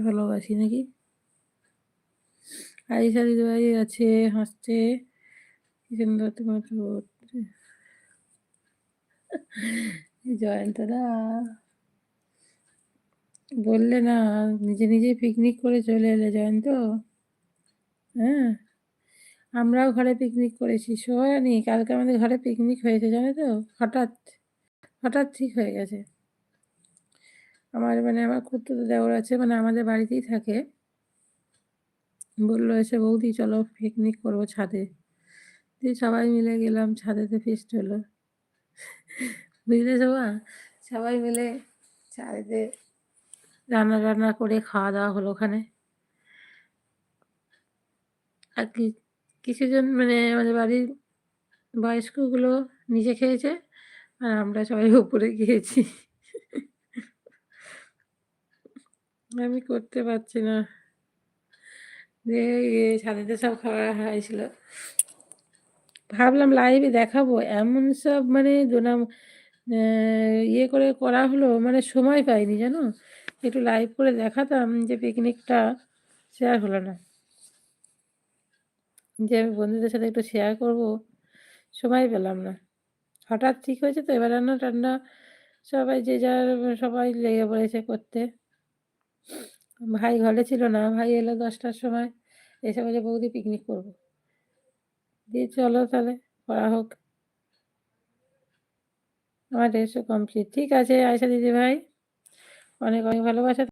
ভালোবাসি নাকি? আয়েশা দিদিভাই আছে, হাসছে। কি সুন্দর তোমার ঠোঁট। জয়ন্তদা বললে না, নিজে নিজেই পিকনিক করে চলে এলে জয়ন্ত। হ্যাঁ, আমরাও ঘরে পিকনিক করেছি, শোয়ানি কালকে আমাদের ঘরে পিকনিক হয়েছে জানো তো। হঠাৎ হঠাৎ ঠিক হয়ে গেছে। আমার খুড়তুতো দেওর আছে, আমাদের বাড়িতেই থাকে। বললো এসে বৌদি চলো পিকনিক করবো ছাদে। দিয়ে সবাই মিলে গেলাম, ছাদেতে ফিস্ট হলো। বুঝলে শোভা, সবাই মিলে ছাদেতে রান্না রান্না করে খাওয়া দাওয়া হলো ওখানে। আর কিছুজন আমাদের বাড়ির বয়স্কগুলো নিচে খেয়েছে, আর আমরা সবাই উপরে গিয়েছি। আমি করতে পারছি না। দিয়ে ছাদেতে সব খাওয়া হয়েছিল। ভাবলাম লাইভে দেখাবো, এমন সব দুনাম ইয়ে করে করা হলো, সময় পাইনি জানো। একটু লাইভ করে দেখাতাম যে পিকনিকটা, শেয়ার হলো না। যে আমি বন্ধুদের সাথে একটু শেয়ার করব, সময় পেলাম না। হঠাৎ ঠিক হয়েছে তো, এবার রান্না টান্না সবাই যে যার সবাই লেগে পড়েছে করতে। ভাই ঘরে ছিল না, ভাই এলো 10টার সময়, এসে বলে বৌদি পিকনিক করবো। দিয়ে চলো তাহলে করা হোক। আমার ড্রেসও কমপ্লিট। ঠিক আছে আয়শা দিদি ভাই, অনেক অনেক ভালোবাসা।